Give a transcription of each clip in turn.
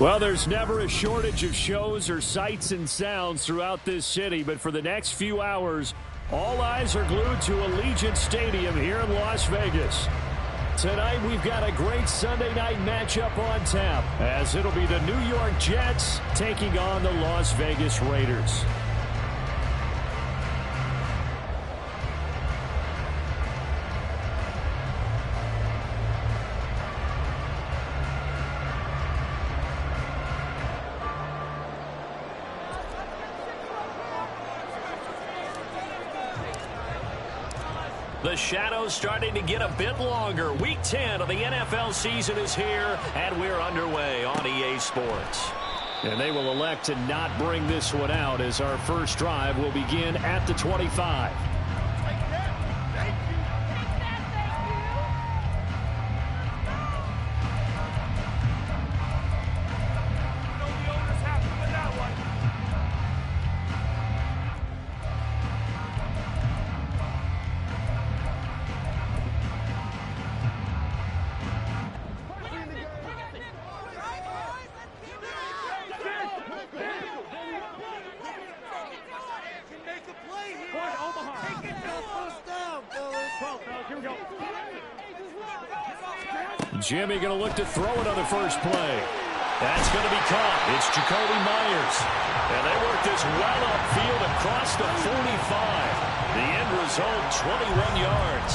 Well, there's never a shortage of shows or sights and sounds throughout this city, but for the next few hours, all eyes are glued to Allegiant Stadium here in Las Vegas. Tonight, we've got a great Sunday night matchup on tap, as it'll be the New York Jets taking on the Las Vegas Raiders. The shadow's starting to get a bit longer. Week 10 of the NFL season is here, and we're underway on EA Sports. And they will elect to not bring this one out, as our first drive will begin at the 25. Jimmy going to look to throw it on the first play. That's going to be caught. It's Jacoby Myers. And they work this well upfield across the 45. The end result, 21 yards.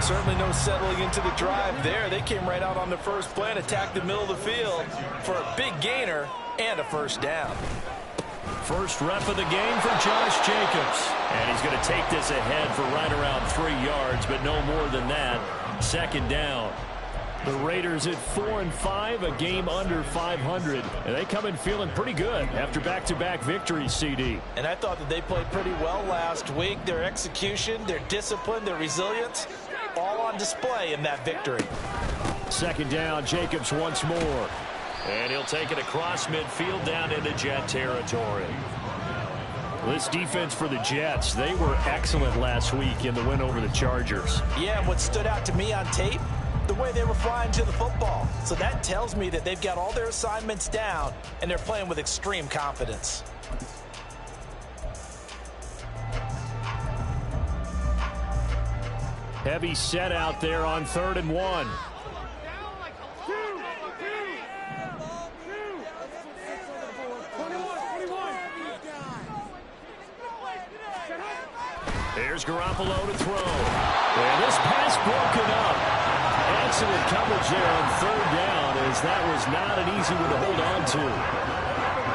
Certainly no settling into the drive there. They came right out on the first play and attacked the middle of the field for a big gainer and a first down. First rep of the game for Josh Jacobs. And he's going to take this ahead for right around 3 yards, but no more than that. Second down. The Raiders at 4-5, a game under 500. And they come in feeling pretty good after back-to-back victories, CD. And I thought that they played pretty well last week. Their execution, their discipline, their resilience, all on display in that victory. Second down, Jacobs once more. And he'll take it across midfield down into Jet territory. This defense for the Jets, they were excellent last week in the win over the Chargers. Yeah, and what stood out to me on tape, the way they were flying to the football. So that tells me that they've got all their assignments down, and they're playing with extreme confidence. Heavy set out there on 3rd and 1. Here's Garoppolo to throw. And this pass broken up. Excellent coverage there on 3rd down, as that was not an easy one to hold on to.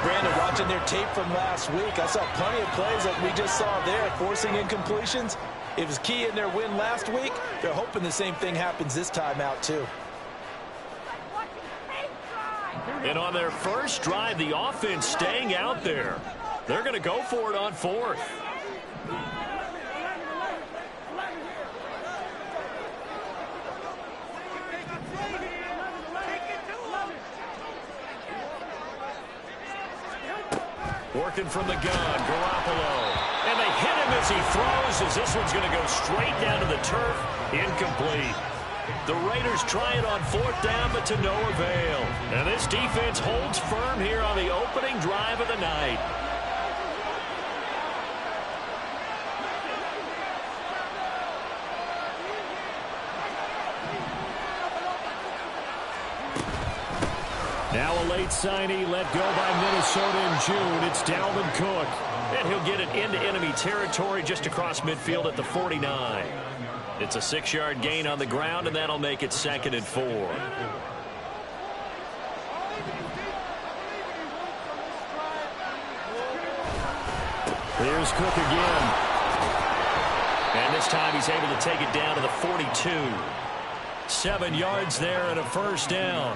Brandon, watching their tape from last week, I saw plenty of plays like we just saw there, forcing incompletions. It was key in their win last week. They're hoping the same thing happens this time out, too. And on their first drive, the offense staying out there. They're going to go for it on 4th. Working from the gun, Garoppolo. And they hit him as he throws, as this one's going to go straight down to the turf. Incomplete. The Raiders try it on 4th down, but to no avail. And this defense holds firm here on the opening drive of the night. Now a late signee let go by Minnesota in June. It's Dalvin Cook. And he'll get it into enemy territory just across midfield at the 49. It's a 6-yard gain on the ground, and that'll make it 2nd and 4. Here's Cook again. And this time he's able to take it down to the 42. 7 yards there and a first down.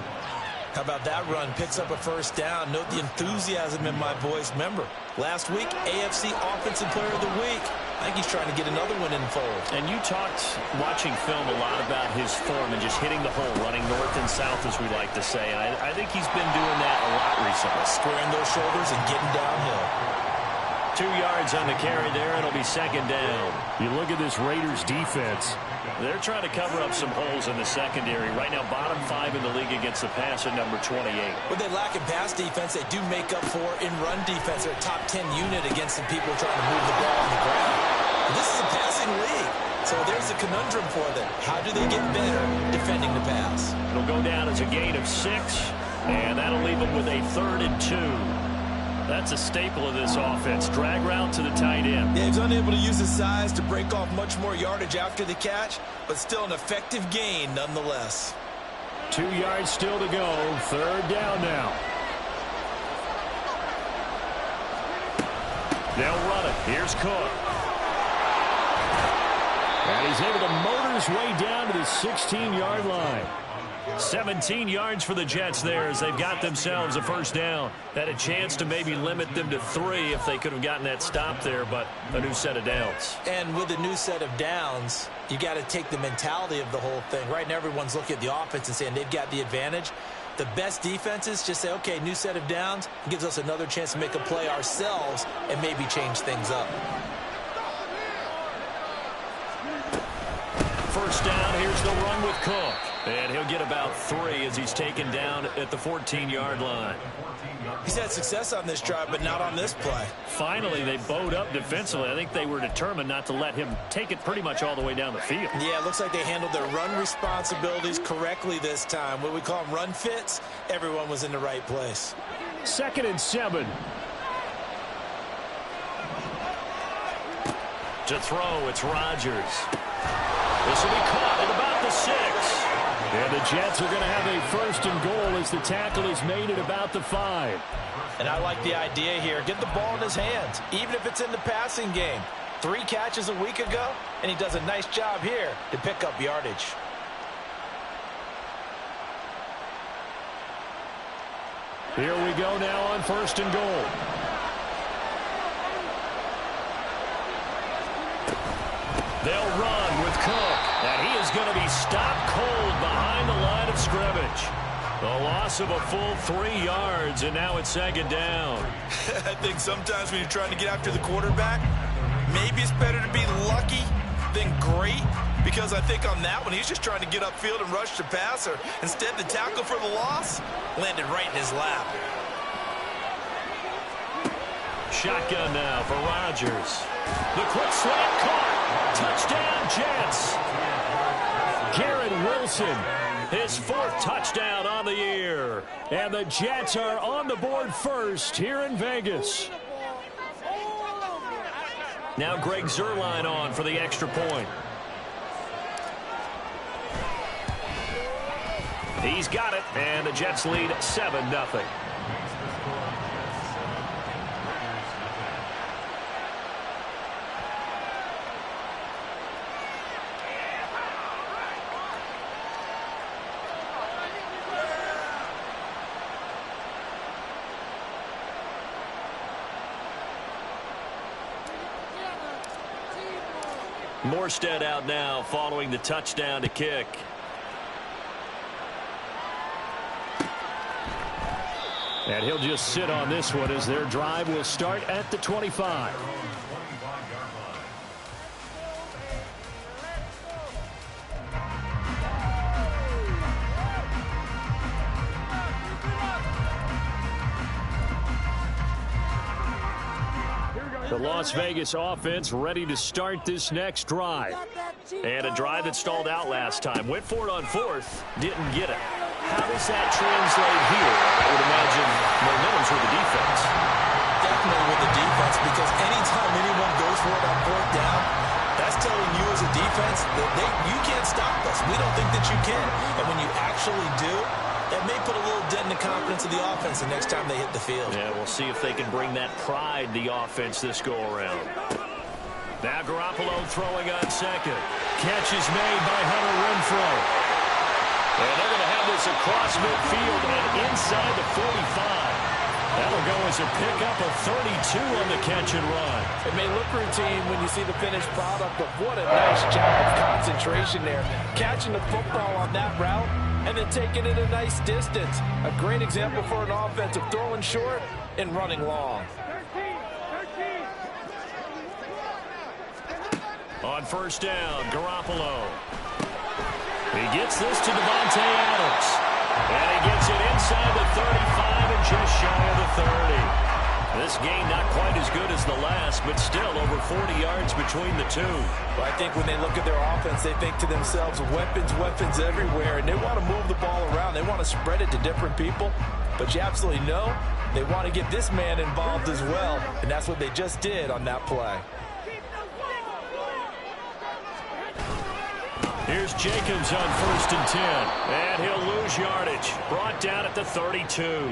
How about that run? Picks up a first down. Note the enthusiasm in my voice. Remember, last week, AFC Offensive Player of the Week. I think he's trying to get another one in fold. And you talked, watching film, a lot about his form and just hitting the hole, running north and south, as we like to say. And I think he's been doing that a lot recently. Squaring those shoulders and getting downhill. 2 yards on the carry there. It'll be second down. You look at this Raiders defense. They're trying to cover up some holes in the secondary. Right now, bottom 5 in the league against the pass at number 28. When they lack in pass defense, they do make up for in run defense. They're a top 10 unit against the people trying to move the ball on the ground. But this is a passing league. So there's a conundrum for them. How do they get better defending the pass? It'll go down as a gain of 6, and that'll leave them with a 3rd and 2. That's a staple of this offense. Drag route to the tight end. Yeah, he's unable to use his size to break off much more yardage after the catch, but still an effective gain nonetheless. 2 yards still to go. 3rd down now. They'll run it. Here's Cook. And he's able to motor his way down to the 16-yard line. 17 yards for the Jets there as they've got themselves a 1st down. Had a chance to maybe limit them to 3 if they could have gotten that stop there, but a new set of downs. And with a new set of downs, you got to take the mentality of the whole thing. Right now, everyone's looking at the offense and saying they've got the advantage. The best defenses just say, okay, new set of downs. It gives us another chance to make a play ourselves and maybe change things up. 1st down, here's the run with Cook. And he'll get about 3 as he's taken down at the 14-yard line. He's had success on this drive, but not on this play. Finally, they bowed up defensively. I think they were determined not to let him take it pretty much all the way down the field. Yeah, it looks like they handled their run responsibilities correctly this time. What we call them run fits, everyone was in the right place. 2nd and 7. To throw, it's Rodgers. This will be caught at about the 6. And the Jets are going to have a 1st and goal as the tackle is made at about the 5. And I like the idea here. Get the ball in his hands, even if it's in the passing game. 3 catches a week ago, and he does a nice job here to pick up yardage. Here we go now on 1st and goal. They'll run with Cook, and he is going to be stopped cold behind the line of scrimmage. A loss of a full 3 yards, and now it's 2nd down. I think sometimes when you're trying to get after the quarterback, maybe it's better to be lucky than great, because I think on that one, he's just trying to get upfield and rush the passer. Instead, the tackle for the loss landed right in his lap. Shotgun now for Rodgers. The quick slant caught. Touchdown, Jets. Garrett Wilson, his 4th touchdown on the year. And the Jets are on the board first here in Vegas. Now Greg Zuerlein on for the extra point. He's got it, and the Jets lead 7-0. Morstead out now following the touchdown to kick. And he'll just sit on this one as their drive will start at the 25. The Las Vegas offense ready to start this next drive. And a drive that stalled out last time. Went for it on 4th, didn't get it. How does that translate here? I would imagine momentum's with the defense. Definitely with the defense, because anytime anyone goes for it on 4th down, that's telling you as a defense that you can't stop us. We don't think that you can. And when you actually do, that may put a little dent in the confidence of the offense the next time they hit the field. Yeah, we'll see if they can bring that pride the offense this go-around. Now Garoppolo throwing on 2nd. Catch is made by Hunter Renfrow. And they're going to have this across midfield and inside the 45. That'll go as a pickup of 32 on the catch and run. It may look routine when you see the finished product, but what a nice job of concentration there. Catching the football on that route and then taking it a nice distance. A great example for an offensive throwing short and running long. On first down, Garoppolo. He gets this to Devontae Adams. And he gets it inside the 35 and just shy of the 30. This game not quite as good as the last, but still over 40 yards between the two. Well, I think when they look at their offense, they think to themselves, weapons, weapons everywhere, and they want to move the ball around. They want to spread it to different people, but you absolutely know they want to get this man involved as well, and that's what they just did on that play. Here's Jacobs on first and 10, and he'll lose yardage. Brought down at the 32.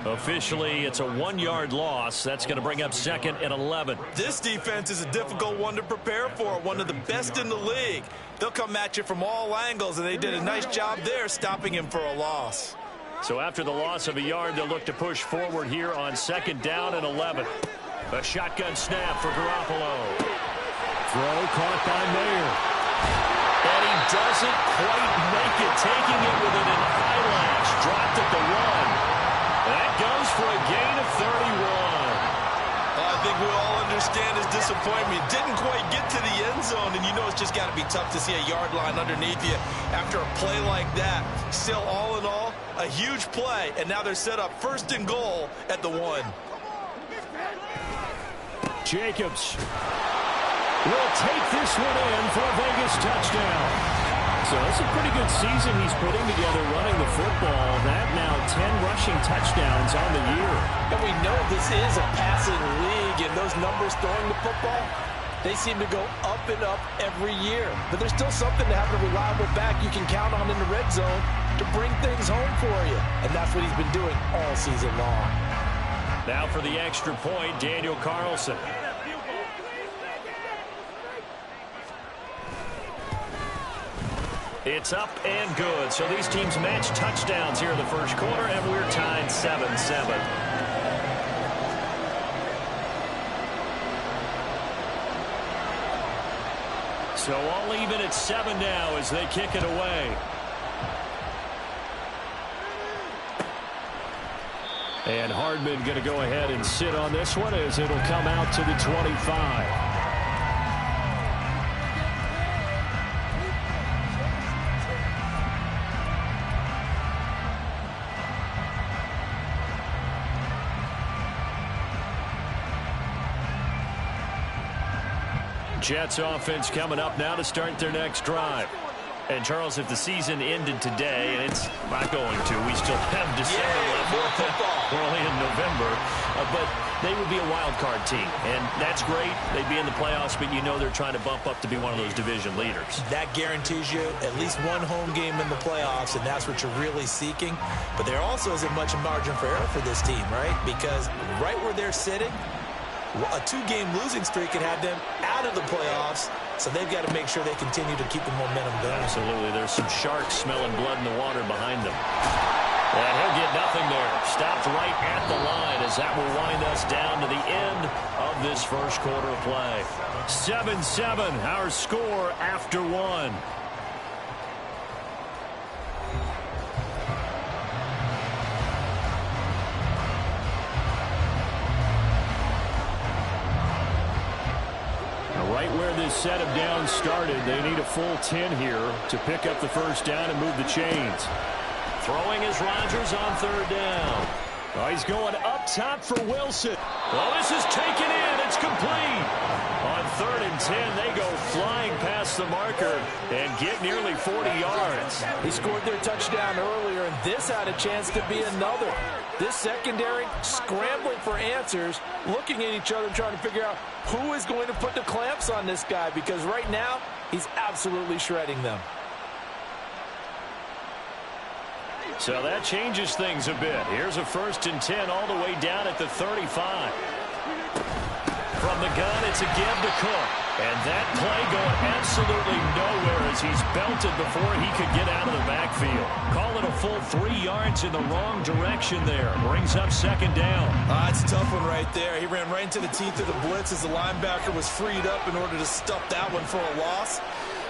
Officially, it's a 1-yard loss. That's going to bring up second and 11. This defense is a difficult one to prepare for, one of the best in the league. They'll come at you from all angles, and they did a nice job there stopping him for a loss. So after the loss of a yard, they'll look to push forward here on second down and 11. A shotgun snap for Garoppolo. Throw caught by Mayer. And he doesn't quite make it, taking it with an eyelash. Dropped at the 1. That goes for a gain of 31. I think we all understand his disappointment. Didn't quite get to the end zone, and you know it's just got to be tough to see a yard line underneath you after a play like that. Still, all in all, a huge play, and now they're set up first and goal at the 1. Jacobs will take this one in for a Vegas touchdown. So it's a pretty good season he's putting together running the football. That now 10 rushing touchdowns on the year. And we know this is a passing league, and those numbers throwing the football, they seem to go up and up every year. But there's still something to have a reliable back you can count on in the red zone to bring things home for you. And that's what he's been doing all season long. Now for the extra point, Daniel Carlson. It's up and good. So these teams match touchdowns here in the first quarter, and we're tied 7-7. So all even at 7 now as they kick it away. And Hardman going to go ahead and sit on this one as it'll come out to the 25. Jets offense coming up now to start their next drive. And, Charles, if the season ended today, and it's not going to, we still have December left. We're only in November. But they would be a wild card team. And that's great. They'd be in the playoffs, but you know they're trying to bump up to be one of those division leaders. That guarantees you at least one home game in the playoffs, and that's what you're really seeking. But there also isn't much margin for error for this team, right? Because right where they're sitting, a 2-game losing streak can have them out of the playoffs, so they've got to make sure they continue to keep the momentum going. Absolutely. There's some sharks smelling blood in the water behind them. And he'll get nothing there. Stopped right at the line as that will wind us down to the end of this first quarter of play. 7-7, our score after 1. Right where this set of downs started, they need a full 10 here to pick up the first down and move the chains. Throwing is Rodgers on third down. Oh, he's going up top for Wilson. Well, this is taken in. It's complete. On third and 10, they go flying past the marker and get nearly 40 yards. He scored their touchdown earlier, and this had a chance to be another. This secondary scrambling for answers, looking at each other, trying to figure out who is going to put the clamps on this guy, because right now he's absolutely shredding them. So that changes things a bit. Here's a first and 10 all the way down at the 35. From the gun, it's a give to Cook. And that play going absolutely nowhere as he's belted before he could get out of the backfield. Call it a full 3 yards in the wrong direction there. Brings up second down. It's a tough one right there. He ran right into the teeth of the blitz as the linebacker was freed up in order to stuff that one for a loss.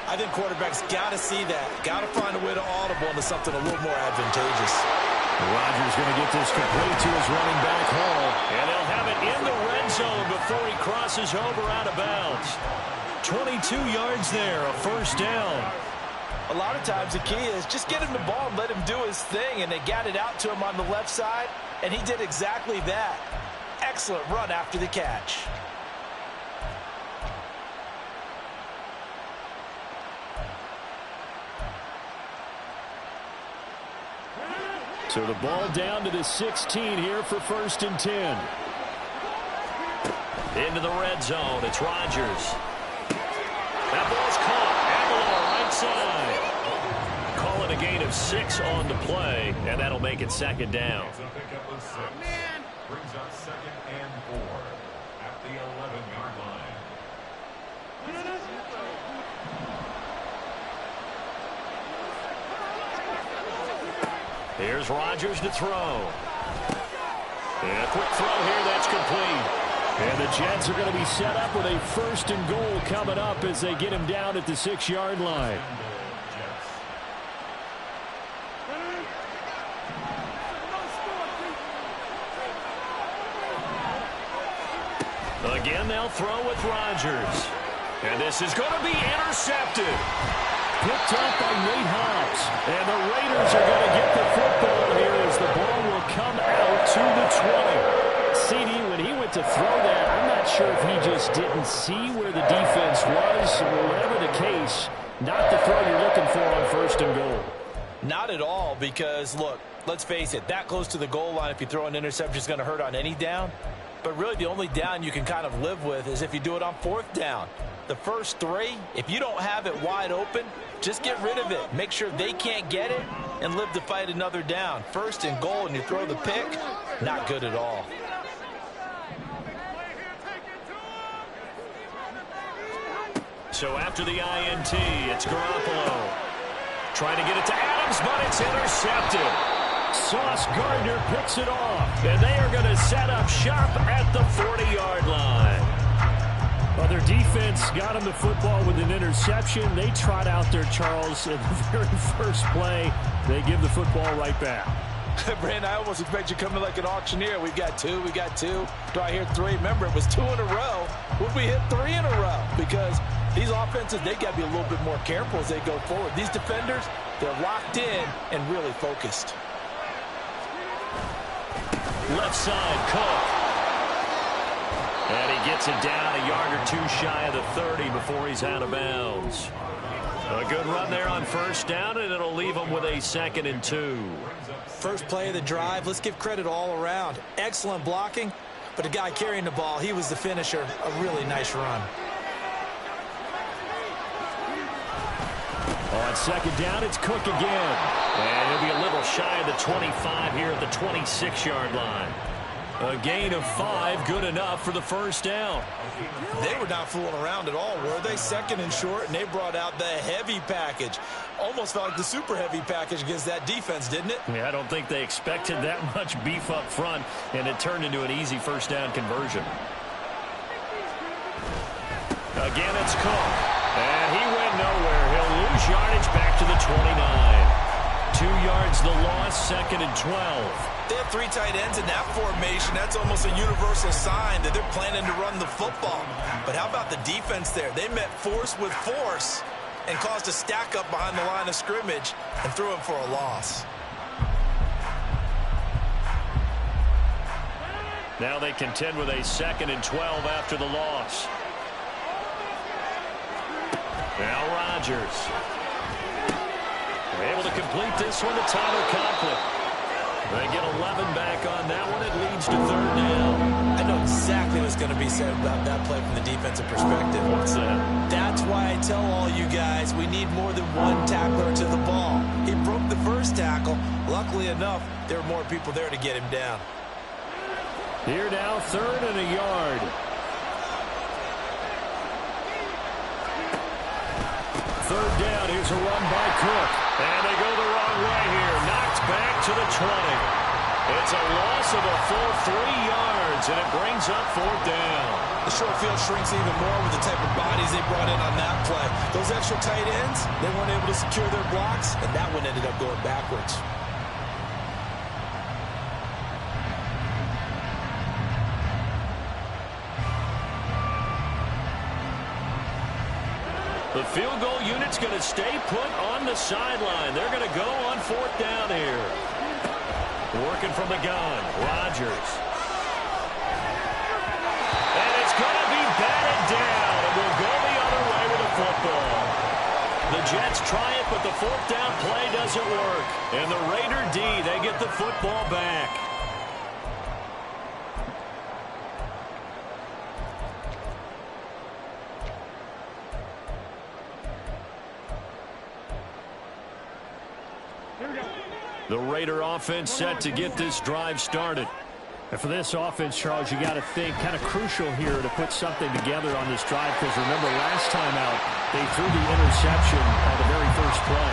I think quarterbacks got to see that. Got to find a way to audible into something a little more advantageous. Rodgers going to get this complete to his running back Hall. And they'll have it in the red zone before he crosses over out of bounds. 22 yards there, a first down. A lot of times the key is just get him the ball and let him do his thing, and they got it out to him on the left side, and he did exactly that. Excellent run after the catch. So the ball down to the 16 here for 1st and 10. Into the red zone. It's Rodgers. That ball's caught. Aguilar right side. Call it a gain of 6 on the play, and that'll make it 2nd down. Brings up 2nd and 4 at the 11-yard line. Here's Rodgers to throw. And a quick throw here, that's complete. And the Jets are going to be set up with a 1st and goal coming up as they get him down at the 6-yard line. Again, they'll throw with Rodgers. And this is going to be intercepted. Picked up by Nate Hobbs. And the Raiders are going to get the football here as the ball will come out to the 20. CD, when he went to throw that, I'm not sure if he just didn't see where the defense was, or whatever the case, not the throw you're looking for on 1st and goal. Not at all, because, look, let's face it, that close to the goal line, if you throw an interception, is going to hurt on any down. But really, the only down you can kind of live with is if you do it on 4th down. The first 3, if you don't have it wide open, just get rid of it. Make sure they can't get it and live to fight another down. 1st and goal, and you throw the pick, not good at all. So after the INT, it's Garoppolo. Trying to get it to Adams, but it's intercepted. Sauce Gardner picks it off. And they are going to set up shop at the 40-yard line. Well, their defense got him the football with an interception. They trot out there, Charles, in the very first play. They give the football right back. Brandon, I almost expect you coming like an auctioneer. We've got 2, we got 2. Do I hear 3? Remember, it was 2 in a row. Would we hit 3 in a row? Because these offenses, they got to be a little bit more careful as they go forward. These defenders, they're locked in and really focused. Left side, Cook. And he gets it down a yard or 2 shy of the 30 before he's out of bounds. A good run there on 1st down, and it'll leave him with a 2nd and 2. First play of the drive, let's give credit all around. Excellent blocking, but the guy carrying the ball, he was the finisher. A really nice run. On 2nd down, it's Cook again. And he'll be a little shy of the 25 here at the 26-yard line. A gain of 5, good enough for the 1st down. They were not fooling around at all, were they? 2nd and short, and they brought out the heavy package. Almost felt like the super heavy package against that defense, didn't it? Yeah, I don't think they expected that much beef up front, and it turned into an easy 1st down conversion. Again, it's Cook. And he went nowhere. He'll lose yardage back to the 29. 2 yards the loss, 2nd and 12. They have 3 tight ends in that formation. That's almost a universal sign that they're planning to run the football. But how about the defense there? They met force with force and caused a stack up behind the line of scrimmage and threw him for a loss. Now they contend with a 2nd and 12 after the loss. Now Rodgers. Able to complete this one to Tyler Conklin. They get 11 back on that one. It leads to 3rd down. I know exactly what's going to be said about that play from the defensive perspective. What's that? That's why I tell all you guys we need more than one tackler to the ball. He broke the first tackle. Luckily enough, there were more people there to get him down. Here now, 3rd and a yard. 3rd down, here's a run by Cook. And they go the wrong way here. Knocked back to the 20. It's a loss of a full 3 yards, and it brings up 4th down. The short field shrinks even more with the type of bodies they brought in on that play. Those extra tight ends, they weren't able to secure their blocks, and that one ended up going backwards. The field goal unit's going to stay put on the sideline. They're going to go on 4th down here. Working from the gun, Rodgers. And it's going to be batted down. It will go the other way with the football. The Jets try it, but the 4th down play doesn't work. And the Raider D, they get the football back. The Raider offense set to get this drive started. And for this offense, Charles, you got to think kind of crucial here to put something together on this drive, because remember last time out they threw the interception on the very first play.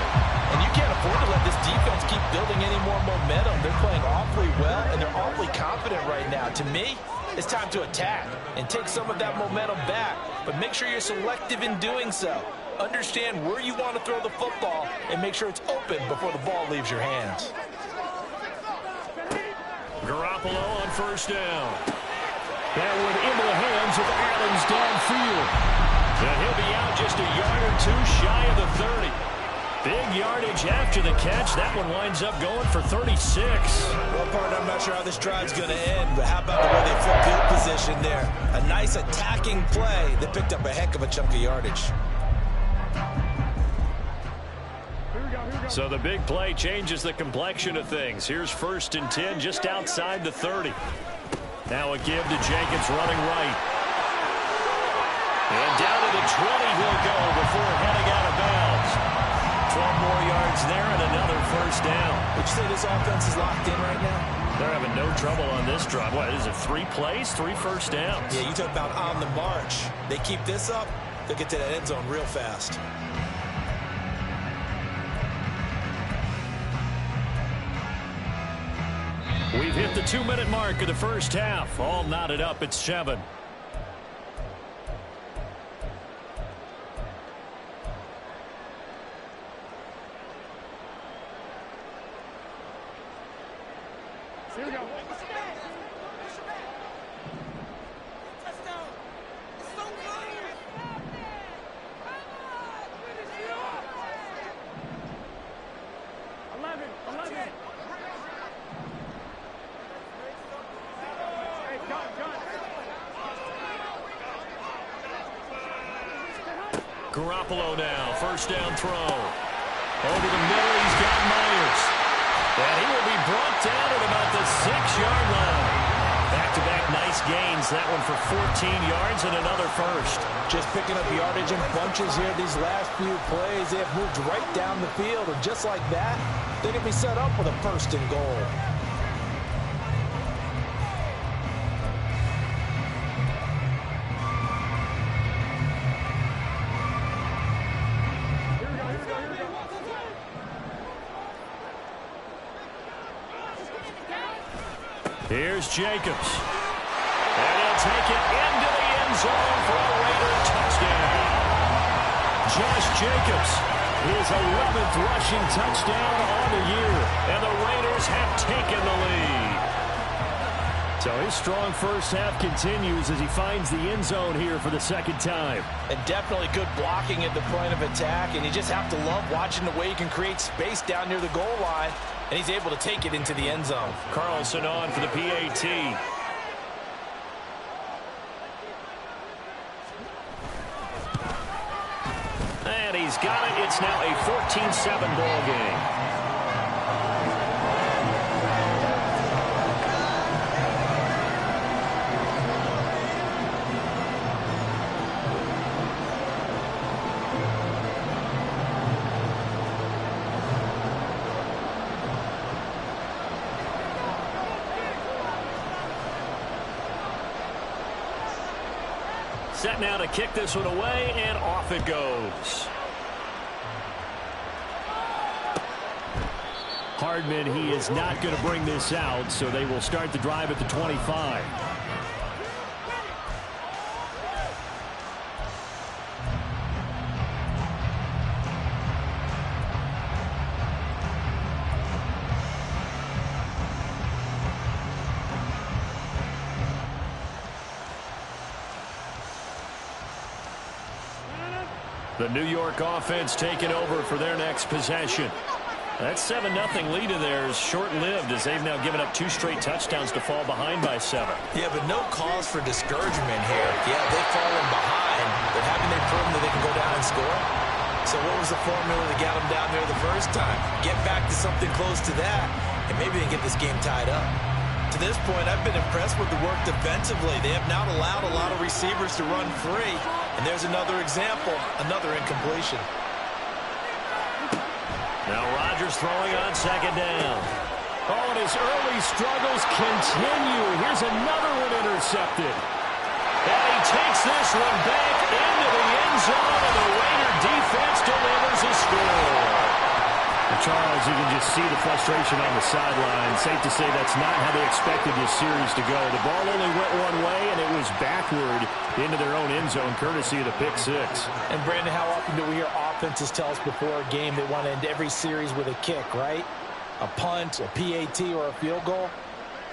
And you can't afford to let this defense keep building any more momentum. They're playing awfully well, and they're awfully confident right now. To me, it's time to attack and take some of that momentum back. But make sure you're selective in doing so. Understand where you want to throw the football and make sure it's open before the ball leaves your hands. Garoppolo on 1st down. That one into the hands of Adams downfield. And he'll be out just a yard or two shy of the 30. Big yardage after the catch. That one winds up going for 36. Well, partner, I'm not sure how this drive's going to end, but how about the way they flip field position there? A nice attacking play that picked up a heck of a chunk of yardage. So the big play changes the complexion of things. Here's 1st and 10 just outside the 30. Now a give to Jacobs running right. And down to the 20 he'll go before heading out of bounds. 12 more yards there and another 1st down. Would you say this offense is locked in right now? They're having no trouble on this drive. What is it, 3 plays, 3 first downs? Yeah, you talk about on the march. They keep this up, they'll get to that end zone real fast. We've hit the 2-minute mark of the first half. All knotted up at 7. Here we go. Garoppolo now, 1st down throw. Over the middle, he's got Myers. And he will be brought down at about the 6-yard line. Back-to-back nice gains. That one for 14 yards and another 1st. Just picking up yardage in bunches here these last few plays. They have moved right down the field, and just like that, they're going to be set up with a 1st and goal. Here's Jacobs. And he'll take it into the end zone for a Raider touchdown. Josh Jacobs, his 11th rushing touchdown on the year. And the Raiders have taken the lead. So his strong first half continues as he finds the end zone here for the 2nd time. And definitely good blocking at the point of attack. And you just have to love watching the way he can create space down near the goal line. And he's able to take it into the end zone. Carlson on for the PAT. And he's got it. It's now a 14-7 ball game. Set now to kick this one away, and off it goes. Hardman, he is not going to bring this out, so they will start the drive at the 25. The New York offense taking over for their next possession. That 7-0 lead of theirs short-lived as they've now given up 2 straight touchdowns to fall behind by 7. Yeah, but no cause for discouragement here. Yeah, they've fallen behind, but haven't they proven that they can go down and score? So what was the formula that got them down there the first time? Get back to something close to that, and maybe they get this game tied up. To this point, I've been impressed with the work defensively. They have not allowed a lot of receivers to run free. And there's another example, another incompletion. Now Rodgers throwing on 2nd down. Oh, and his early struggles continue. Here's another one intercepted. And he takes this one back into the end zone, and the Raider defense delivers a score. Charles, you can just see the frustration on the sideline. Safe to say that's not how they expected this series to go. The ball only went one way, and it was backward into their own end zone, courtesy of the pick 6. And, Brandon, how often do we hear offenses tell us before a game they want to end every series with a kick, right? A punt, a PAT, or a field goal.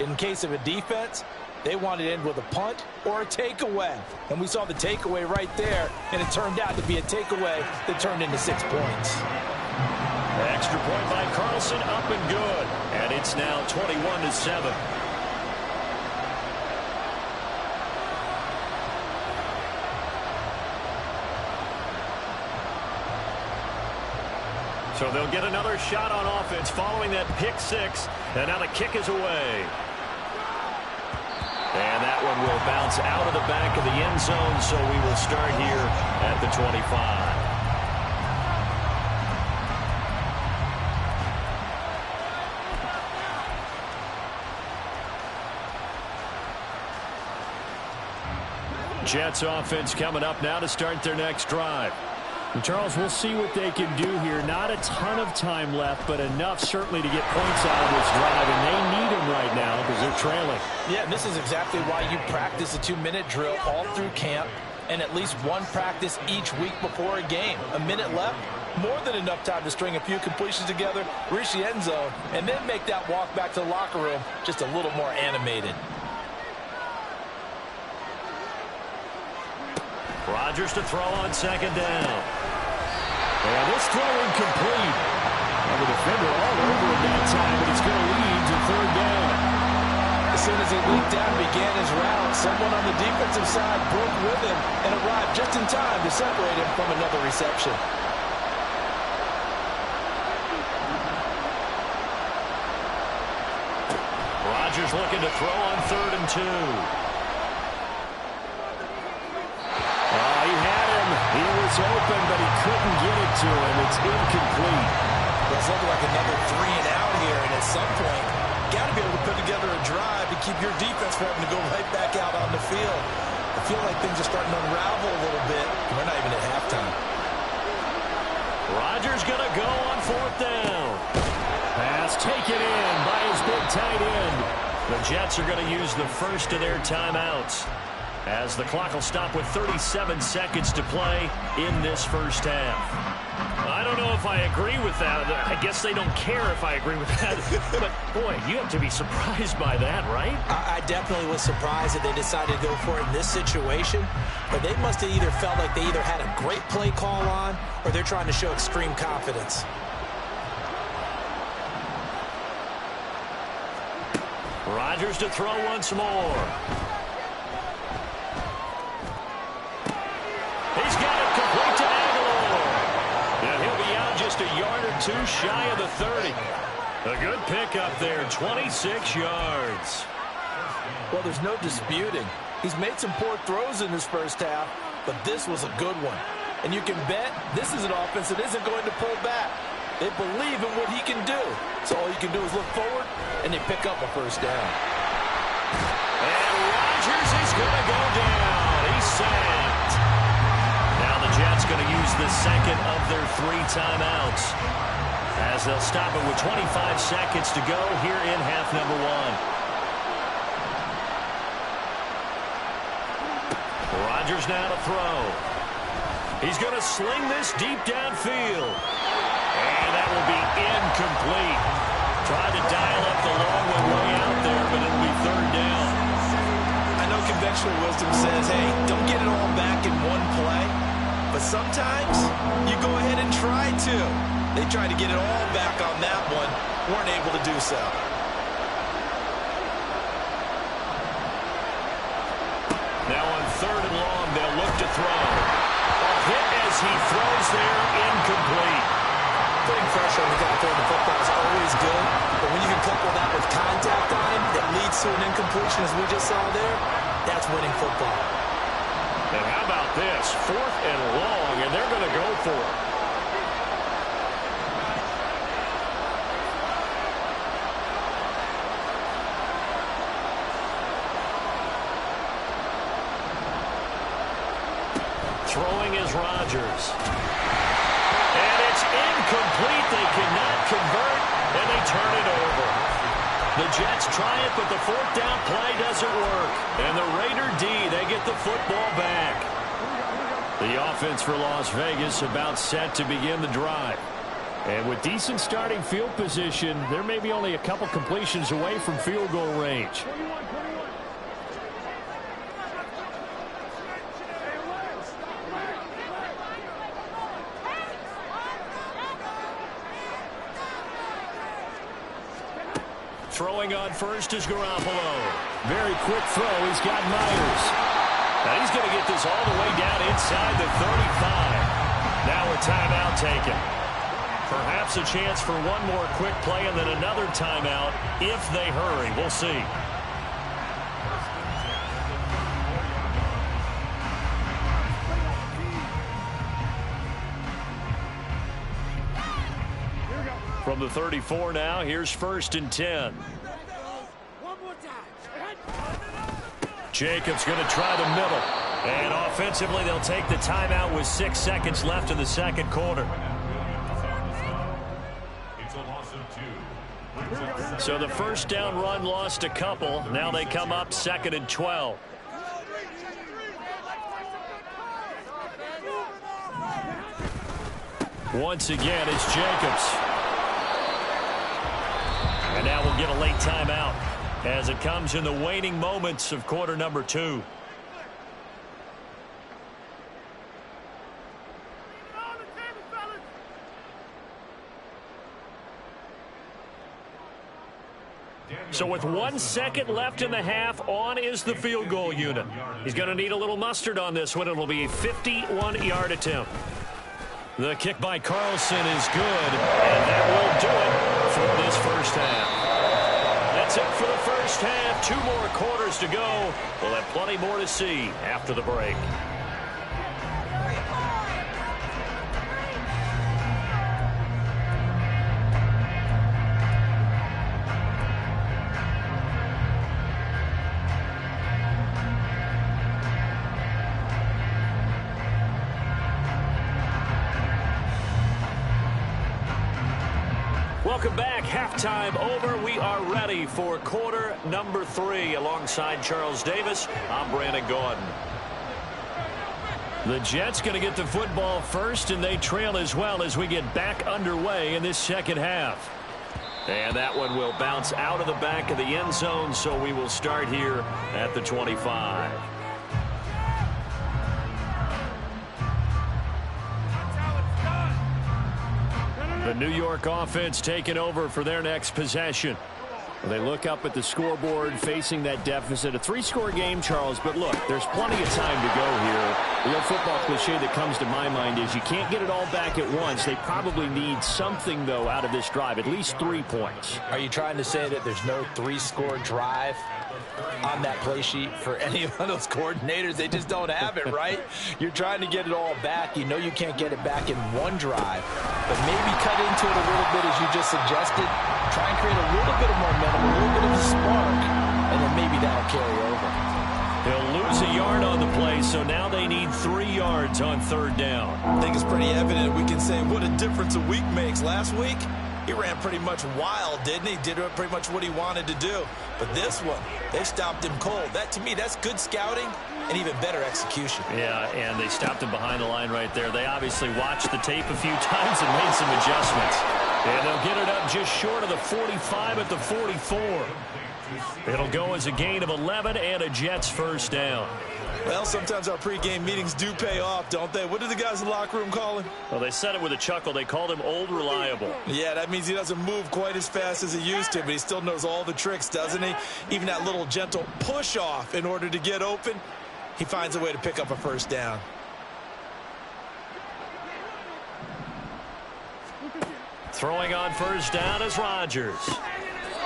In case of a defense, they want to end with a punt or a takeaway. And we saw the takeaway right there, and it turned out to be a takeaway that turned into 6 points. Extra point by Carlson, up and good. And it's now 21-7. So they'll get another shot on offense following that pick 6. And now the kick is away. And that one will bounce out of the back of the end zone, so we will start here at the 25. Jets offense coming up now to start their next drive. And Charles, we'll see what they can do here. Not a ton of time left, but enough certainly to get points out of this drive, and they need them right now because they're trailing. Yeah, and this is exactly why you practice a 2-minute drill all through camp and at least one practice each week before a game. A minute left, more than enough time to string a few completions together, reach the end zone, and then make that walk back to the locker room just a little more animated. Rodgers to throw on 2nd down. And this throw incomplete. And the defender all over it that time, but it's going to lead to 3rd down. As soon as he leaped down and began his route, someone on the defensive side broke with him and arrived just in time to separate him from another reception. Rodgers looking to throw on 3rd and 2. He was open, but he couldn't get it to him. It's incomplete. It's looking like another 3 and out here, and at some point, got to be able to put together a drive to keep your defense from having to go right back out on the field. I feel like things are starting to unravel a little bit. We're not even at halftime. Rodgers going to go on 4th down. Pass taken in by his big tight end. The Jets are going to use the first of their timeouts, as the clock will stop with 37 seconds to play in this first half. I don't know if I agree with that. I guess they don't care if I agree with that. But, boy, you have to be surprised by that, right? I definitely was surprised that they decided to go for it in this situation. But they must have either felt like they either had a great play call on or they're trying to show extreme confidence. Rodgers to throw once more. He's got it complete to Aguilar. And he'll be out just a yard or 2 shy of the 30. A good pickup there, 26 yards. Well, there's no disputing. He's made some poor throws in this first half, but this was a good one. And you can bet this is an offense that isn't going to pull back. They believe in what he can do. So all you can do is look forward, and they pick up a first down. And Rodgers is going to go down. He's sacked. Now the Jets going to use the second of their 3 timeouts, as they'll stop it with 25 seconds to go here in half number 1. Rodgers now to throw. He's going to sling this deep downfield. And that will be incomplete. Tried to dial up the long one way out there, but it'll be 3rd down. I know conventional wisdom says, hey, don't get it all back in one play. But but sometimes you go ahead and try to. They tried to get it all back on that one, weren't able to do so. Now on 3rd and long, they'll look to throw. A hit as he throws there, incomplete. Putting pressure on the guy throwing the football is always good, but when you can couple that with contact on him that leads to an incompletion, as we just saw there, that's winning football. And how about this? 4th and long, and they're going to go for it. Throwing is Rodgers. And it's incomplete. They cannot convert, and they turn it over. The Jets try it, but the 4th down play doesn't work. And the Raider D, they get the football back. The offense for Las Vegas about set to begin the drive. And with decent starting field position, they're maybe only a couple completions away from field goal range. Throwing on first is Garoppolo. Very quick throw. He's got Myers. Now he's going to get this all the way down inside the 35. Now a timeout taken. Perhaps a chance for one more quick play and then another timeout if they hurry. We'll see. From the 34 now, here's 1st and 10. Jacobs going to try the middle. And offensively, they'll take the timeout with 6 seconds left in the second quarter. So the 1st down run lost a couple. Now they come up 2nd and 12. Once again, it's Jacobs. And now we'll get a late timeout as it comes in the waning moments of quarter number 2. So with 1 second left in the half, on is the field goal unit. He's going to need a little mustard on this one. It'll be a 51-yard attempt. The kick by Carlson is good, and that will do it for this first half. That's it for the first half. 2 more quarters to go. We'll have plenty more to see after the break. Welcome back. Halftime over. We are ready for quarter number 3. Alongside Charles Davis, I'm Brandon Gordon. The Jets going to get the football first, and they trail as well as we get back underway in this second half. And that one will bounce out of the back of the end zone, so we will start here at the 25. The New York offense taking over for their next possession. They look up at the scoreboard facing that deficit. A 3-score game, Charles, but look, there's plenty of time to go here. The old football cliche that comes to my mind is you can't get it all back at once. They probably need something, though, out of this drive, at least 3 points. Are you trying to say that there's no 3-score drive on that play sheet for any of those coordinators? They just don't have it, right? You're trying to get it all back. You know you can't get it back in one drive, but maybe cut into it a little bit, as you just suggested. Try and create a little bit of momentum, a little bit of a spark, and then maybe that'll carry over. They'll lose a yard on the play, so now they need 3 yards on 3rd down. I think it's pretty evident. We can say what a difference a week makes. Last week, he ran pretty much wild, didn't he? Did pretty much what he wanted to do. But this one, they stopped him cold. That, to me, that's good scouting and even better execution. Yeah, and they stopped him behind the line right there. They obviously watched the tape a few times and made some adjustments. And they'll get it up just short of the 45 at the 44. It'll go as a gain of 11 and a Jets 1st down. Well, sometimes our pregame meetings do pay off, don't they? What do the guys in the locker room call him? Well, they said it with a chuckle. They called him Old Reliable. Yeah, that means he doesn't move quite as fast as he used to, but he still knows all the tricks, doesn't he? Even that little gentle push-off in order to get open, he finds a way to pick up a first down. Throwing on first down is Rodgers.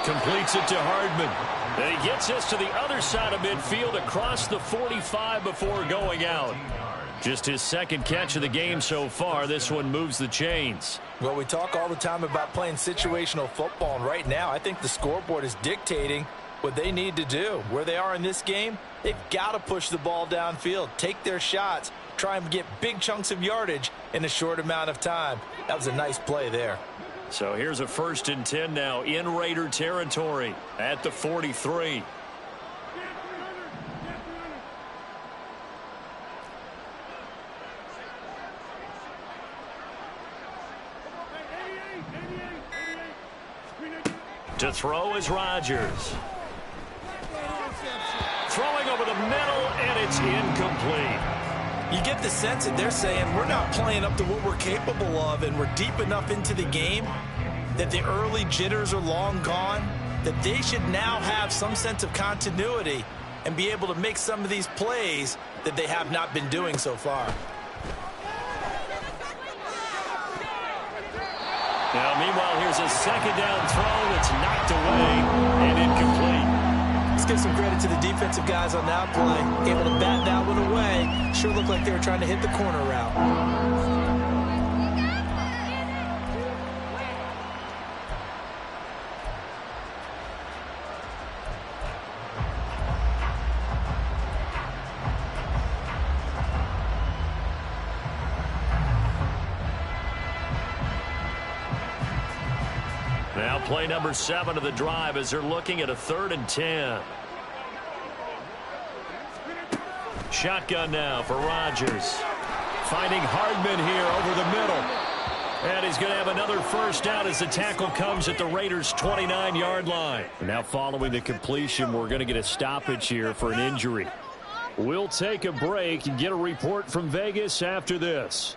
Completes it to Hardman. And he gets this to the other side of midfield across the 45 before going out. Just his second catch of the game so far. This one moves the chains. Well, we talk all the time about playing situational football, and right now I think the scoreboard is dictating what they need to do. Where they are in this game, they've got to push the ball downfield, take their shots, try and get big chunks of yardage in a short amount of time. That was a nice play there. So here's a 1st and 10 now in Raider territory at the 43. To throw is Rodgers. Throwing over the middle, and it's incomplete. You get the sense that they're saying we're not playing up to what we're capable of, and we're deep enough into the game that the early jitters are long gone, that they should now have some sense of continuity and be able to make some of these plays that they have not been doing so far. Now, meanwhile, here's a 2nd down throw that's knocked away and incomplete. Let's give some credit to the defensive guys on that play. Able to bat that one away. Sure looked like they were trying to hit the corner route. Now play number 7 of the drive as they're looking at a 3rd and 10. Shotgun now for Rodgers. Finding Hardman here over the middle. And he's going to have another first down as the tackle comes at the Raiders' 29-yard line. Now following the completion, we're going to get a stoppage here for an injury. We'll take a break and get a report from Vegas after this.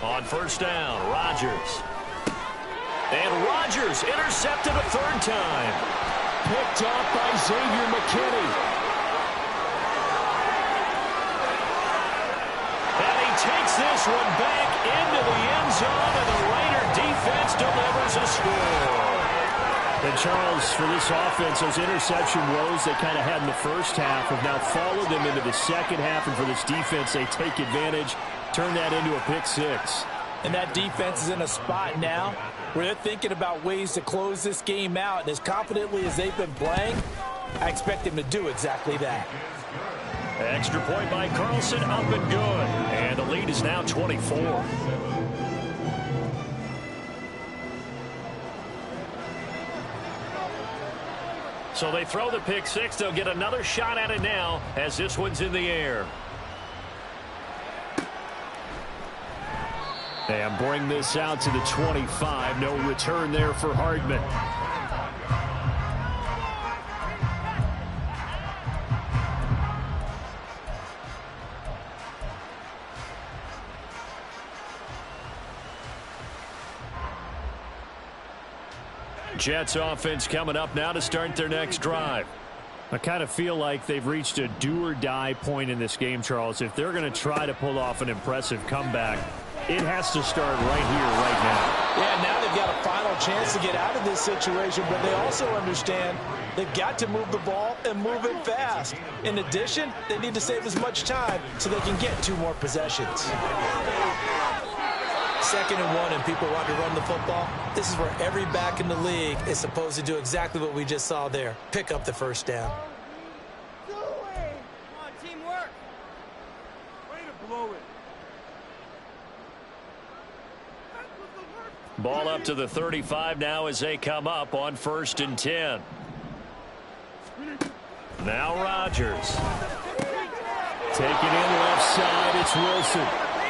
On first down, Rodgers. And Rodgers intercepted a 3rd time. Picked off by Xavier McKinney. And he takes this one back into the end zone, and the Raider defense delivers a score. And Charles, for this offense, those interception woes they kind of had in the first half have now followed them into the second half, and for this defense, they take advantage, turn that into a pick 6. And that defense is in a spot now where they're thinking about ways to close this game out. And as confidently as they've been playing, I expect them to do exactly that. Extra point by Carlson, up and good. And the lead is now 24. So they throw the pick 6. They'll get another shot at it now as this one's in the air. And bring this out to the 25. No return there for Hardman. Jets offense coming up now to start their next drive. I kind of feel like they've reached a do-or-die point in this game, Charles. If they're going to try to pull off an impressive comeback, it has to start right here, right now. Yeah, now they've got a final chance to get out of this situation, but they also understand they've got to move the ball and move it fast. In addition, they need to save as much time so they can get 2 more possessions. 2nd and 1 and people want to run the football. This is where every back in the league is supposed to do exactly what we just saw there. Pick up the first down. Come on, teamwork. Way to blow it. Ball up to the 35 now as they come up on 1st and 10. Now Rodgers. Taking in left side, it's Wilson.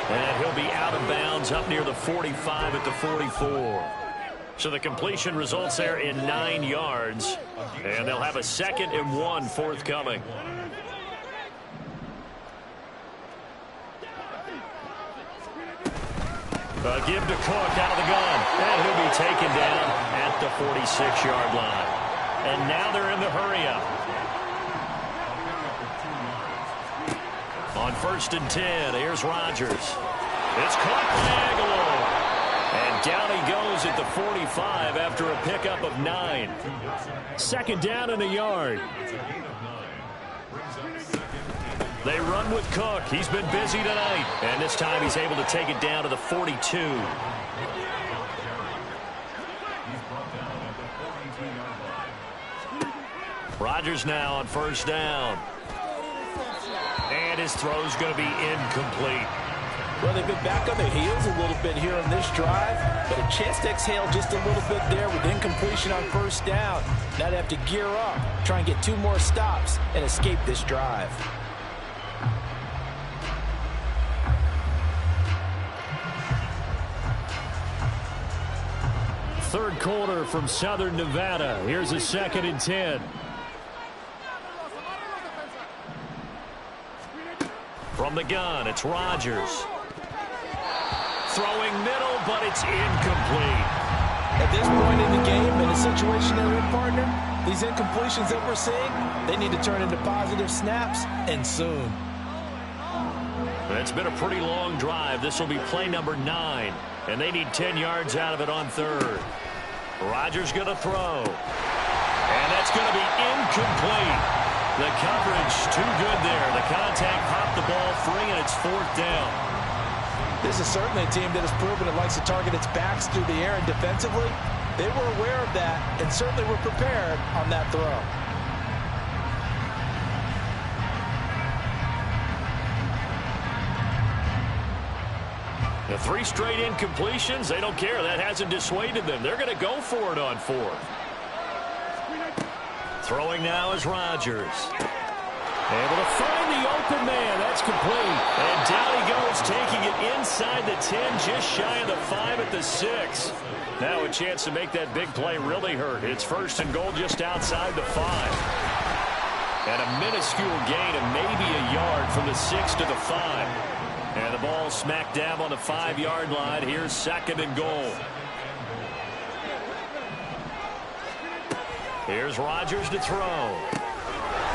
And he'll be out of bounds up near the 45 at the 44. So the completion results there in 9 yards. And they'll have a 2nd and 1 forthcoming. Give to Cook out of the gun. And he'll be taken down at the 46-yard line. And now they're in the hurry-up. On 1st and 10, here's Rodgers. It's caught by Aguilar. And down he goes at the 45 after a pickup of 9. 2nd down and a yard. They run with Cook. He's been busy tonight. And this time he's able to take it down to the 42. Rodgers now on 1st down. And his throw's going to be incomplete. Well, they've been back on their heels a little bit here on this drive, but a chance to exhale just a little bit there with incompletion on 1st down. Now they have to gear up, try and get 2 more stops, and escape this drive. Third quarter from Southern Nevada. Here's a 2nd and 10. From the gun, it's Rodgers. Throwing middle, but it's incomplete. At this point in the game, in a situation they're in, partner, these incompletions that we're seeing, they need to turn into positive snaps, and soon. It's been a pretty long drive. This will be play number 9, and they need 10 yards out of it on 3rd. Rodgers going to throw, and that's going to be incomplete. The coverage too good there. The contact popped the ball free, and it's 4th down. This is certainly a team that has proven it likes to target its backs through the air, and defensively, they were aware of that and certainly were prepared on that throw. The 3 straight incompletions, they don't care. That hasn't dissuaded them. They're going to go for it on 4th. Throwing now is Rodgers. Able to find the open man. That's complete. And down he goes, taking it inside the 10, just shy of the 5 at the 6. Now a chance to make that big play really hurt. It's 1st and goal just outside the 5. And a minuscule gain of maybe a yard from the 6 to the 5. And the ball smack dab on the 5-yard line. Here's 2nd and goal. Here's Rodgers to throw.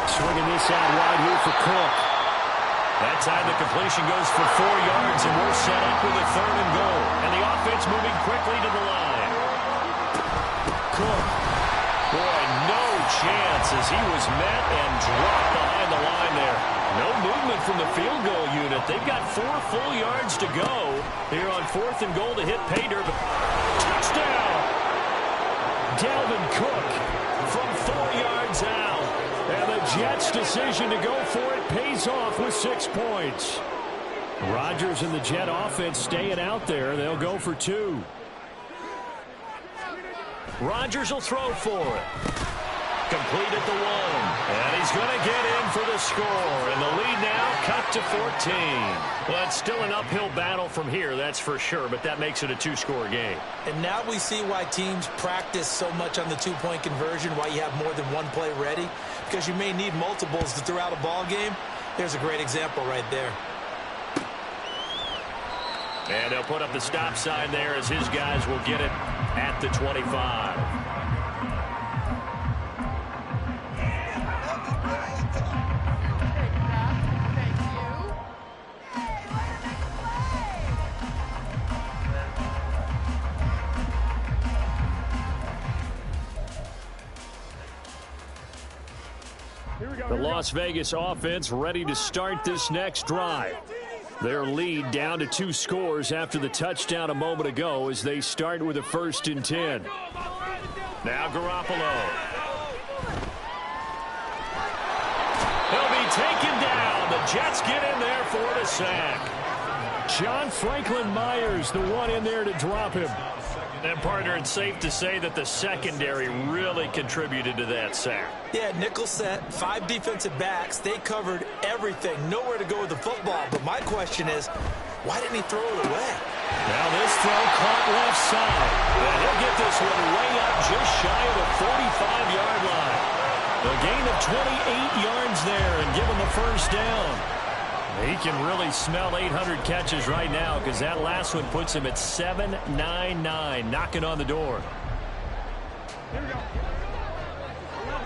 Swinging this out wide here for Cook. That time the completion goes for 4 yards, and we're set up with a 3rd and goal. And the offense moving quickly to the line. Cook. Boy, no chance as he was met and dropped behind the line there. No movement from the field goal unit. They've got 4 full yards to go here on 4th and goal to hit pay dirt. Touchdown! Dalvin Cook From 4 yards out. And the Jets' decision to go for it pays off with 6 points. Rodgers and the Jet offense staying out there. They'll go for 2. Rodgers will throw for it. Complete at the 1. And he's going to get in for the score. And the lead now cut to 14. Well, it's still an uphill battle from here, that's for sure. But that makes it a 2-score game. And now we see why teams practice so much on the 2-point conversion, why you have more than one play ready. Because you may need multiples to throw out a ball game. Here's a great example right there. And they'll put up the stop sign there as his guys will get it at the 25. The Las Vegas offense ready to start this next drive. Their lead down to 2 scores after the touchdown a moment ago as they start with a 1st and 10. Now Garoppolo. He'll be taken down. The Jets get in there for the sack. John Franklin Myers, the one in there to drop him. And, partner, it's safe to say that the secondary really contributed to that sack. Yeah, nickel set, 5 defensive backs. They covered everything. Nowhere to go with the football. But my question is, why didn't he throw it away? Now this throw caught left side. And he'll get this one way up just shy of the 45-yard line. A gain of 28 yards there and give him the first down. He can really smell 800 catches right now because that last one puts him at 799, knocking on the door. Here we go. 11.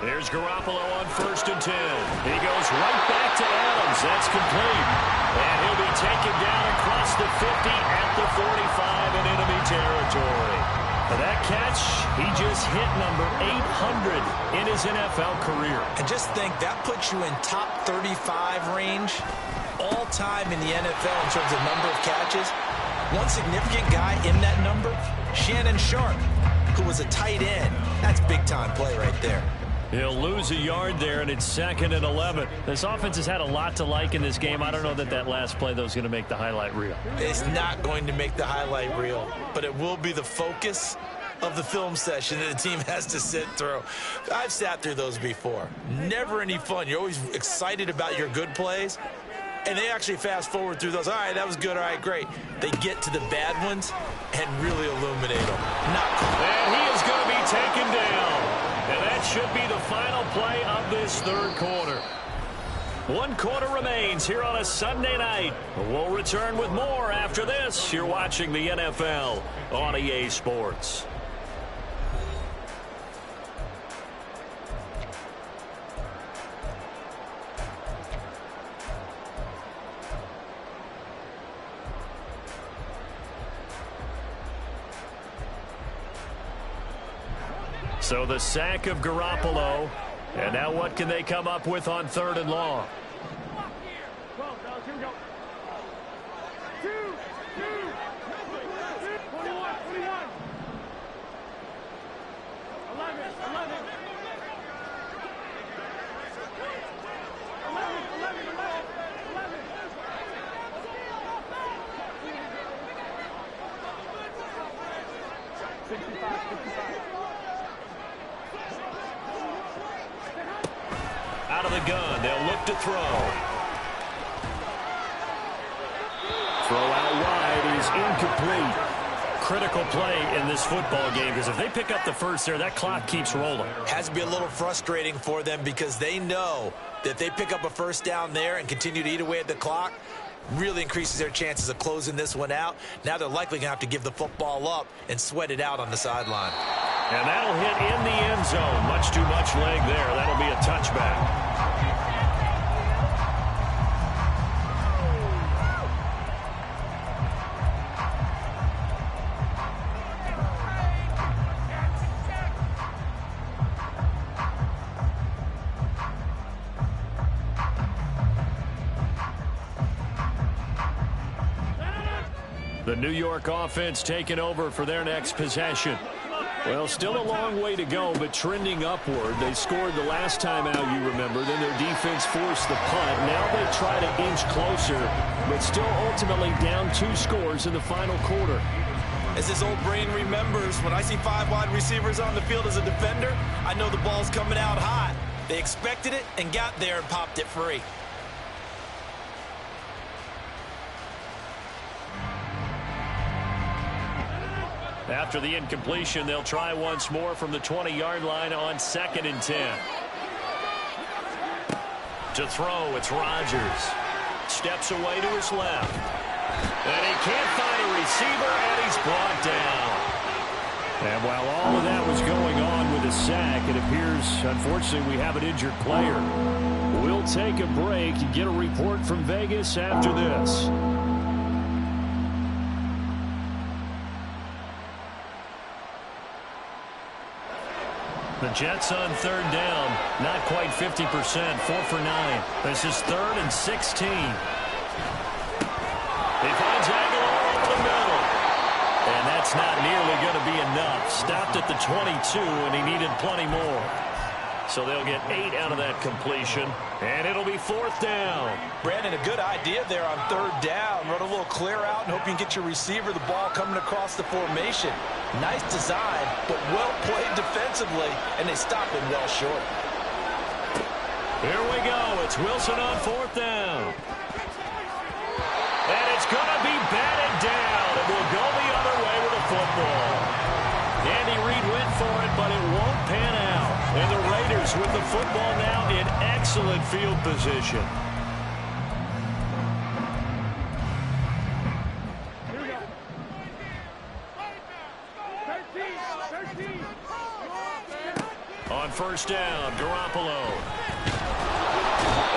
There's Garoppolo on 1st and 10. He goes right back to Adams. That's complete. And he'll be taken down across the 50 at the 45 in enemy territory. For that catch, he just hit number 800 in his NFL career. And just think, that puts you in top 35 range all time in the NFL in terms of number of catches. One significant guy in that number, Shannon Sharp, who was a tight end. That's big-time play right there. He'll lose a yard there, and it's 2nd and 11. This offense has had a lot to like in this game. I don't know that that last play, though, is going to make the highlight reel. It's not going to make the highlight reel, but it will be the focus of the film session that the team has to sit through. I've sat through those before. Never any fun. You're always excited about your good plays, and they actually fast forward through those. All right, that was good. All right, great. They get to the bad ones and really illuminate them. Not cool. And he is going to be taken down. And that should be the final play of this 3rd quarter. 1 quarter remains here on a Sunday night. We'll return with more after this. You're watching the NFL on EA Sports. So the sack of Garoppolo. And now what can they come up with on 3rd and long? 12, fellas, here we go. 2, 21, 21. 11. 55. Out of the gun, they'll look to throw. Throw out wide is incomplete. Critical play in this football game because if they pick up the first there, that clock keeps rolling. Has to be a little frustrating for them because they know that if they pick up a first down there and continue to eat away at the clock, really increases their chances of closing this one out. Now they're likely going to have to give the football up and sweat it out on the sideline. And that'll hit in the end zone. Much too much leg there. That'll be a touchback. The New York offense taking over for their next possession. Well, still a long way to go, but trending upward. They scored the last time out, you remember. Then their defense forced the punt. Now they try to inch closer, but still ultimately down 2 scores in the final quarter. As this old brain remembers, when I see 5 wide receivers on the field as a defender, I know the ball's coming out hot. They expected it and got there and popped it free. After the incompletion, they'll try once more from the 20-yard line on 2nd and 10. To throw, it's Rodgers. Steps away to his left. And he can't find a receiver, and he's brought down. And while all of that was going on with a sack, it appears, unfortunately, we have an injured player. We'll take a break and get a report from Vegas after this. The Jets on 3rd down, not quite 50%, 4 for 9. This is 3rd and 16. He finds Aguilar over the middle. And that's not nearly going to be enough. Stopped at the 22, and he needed plenty more. So they'll get 8 out of that completion, and it'll be 4th down. Brandon, a good idea there on 3rd down. Run a little clear out and hope you can get your receiver the ball coming across the formation. Nice design, but well played defensively, and they stop him well short. Here we go. It's Wilson on 4th down. And it's going to be batted down, and we'll go the other way with the football. Andy Reid went for it, but it won't pan out. And the Raiders with the football now in excellent field position. On 1st down, Garoppolo.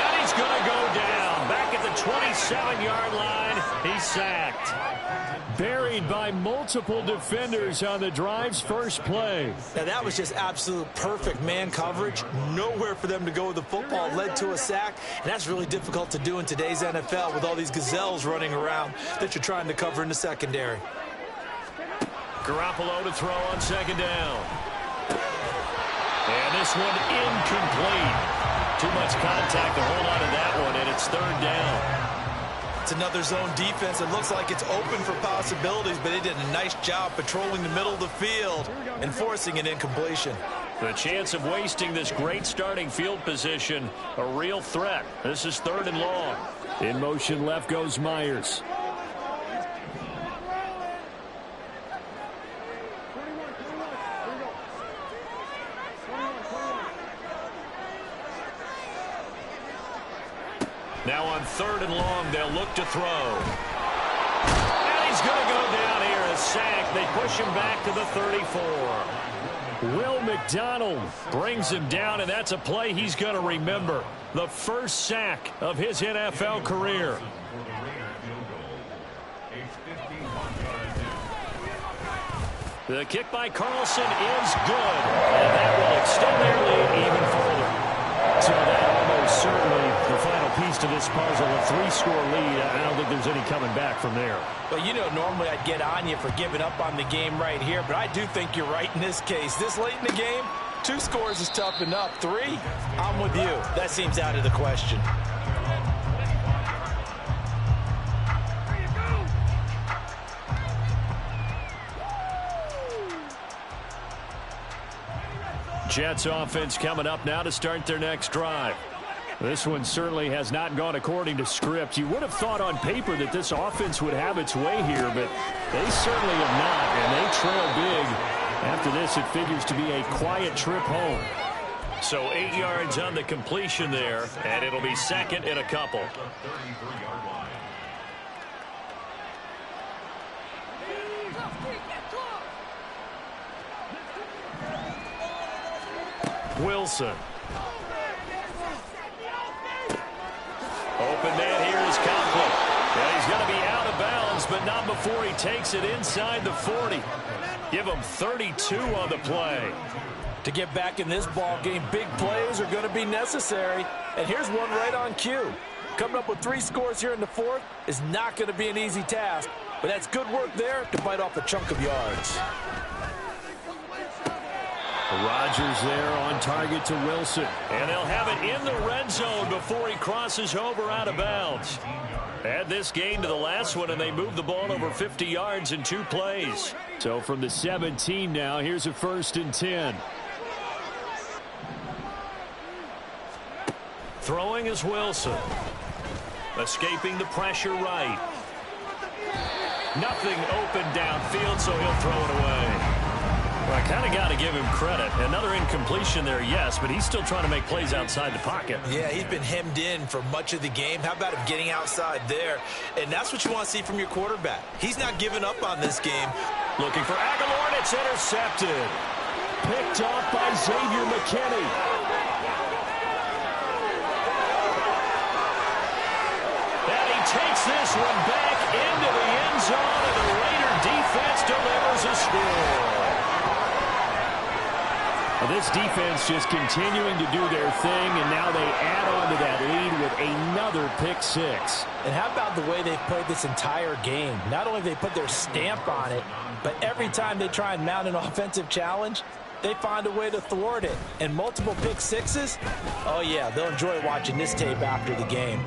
And he's going to go down. Back at the 27-yard line, he's sacked. Buried by multiple defenders on the drive's first play. Now, that was just absolute perfect man coverage. Nowhere for them to go with the football. Led to a sack, and that's really difficult to do in today's NFL with all these gazelles running around that you're trying to cover in the secondary. Garoppolo to throw on 2nd down. And this one incomplete. Too much contact to hold on to that one, and it's 3rd down. It's another zone defense. It looks like it's open for possibilities, but they did a nice job patrolling the middle of the field and forcing an incompletion. The chance of wasting this great starting field position, a real threat. This is 3rd and long. In motion left goes Myers. Now on 3rd and long, they'll look to throw. And he's going to go down here, a sack. They push him back to the 34. Will McDonald brings him down, and that's a play he's going to remember. The first sack of his NFL career. The kick by Carlson is good, and that will extend their lead even further. So that almost certainly the final piece to this puzzle, a 3-score lead. I don't think there's any coming back from there. Well, you know, normally I'd get on you for giving up on the game right here, but I do think you're right in this case. This late in the game, 2 scores is tough enough. 3, I'm with you. That seems out of the question. Jets offense coming up now to start their next drive. This one certainly has not gone according to script. You would have thought on paper that this offense would have its way here, but they certainly have not, and they trail big. After this, it figures to be a quiet trip home. So 8 yards on the completion there, and it'll be 2nd and a couple. Wilson. Open man here is Conklin. Yeah, he's going to be out of bounds, but not before he takes it inside the 40. Give him 32 on the play. To get back in this ball game, big plays are going to be necessary. And here's one right on cue. Coming up with 3 scores here in the 4th is not going to be an easy task, but that's good work there to bite off a chunk of yards. Rodgers there on target to Wilson. And they'll have it in the red zone before he crosses over out of bounds. Add this game to the last one, and they move the ball over 50 yards in 2 plays. So from the 17 now, here's a 1st and 10. Throwing is Wilson. Escaping the pressure right. Nothing open downfield, so he'll throw it away. Well, I kind of got to give him credit. Another incompletion there, yes, but he's still trying to make plays outside the pocket. Yeah, he's been hemmed in for much of the game. How about him getting outside there? And that's what you want to see from your quarterback. He's not giving up on this game. Looking for Aguilar, and it's intercepted. Picked off by Xavier McKinney. And he takes this one back into the end zone, and the Raider defense delivers a score. This defense just continuing to do their thing, and now they add on to that lead with another pick 6. And how about the way they've played this entire game? Not only have they put their stamp on it, but every time they try and mount an offensive challenge, they find a way to thwart it. And multiple pick sixes, oh yeah, they'll enjoy watching this tape after the game.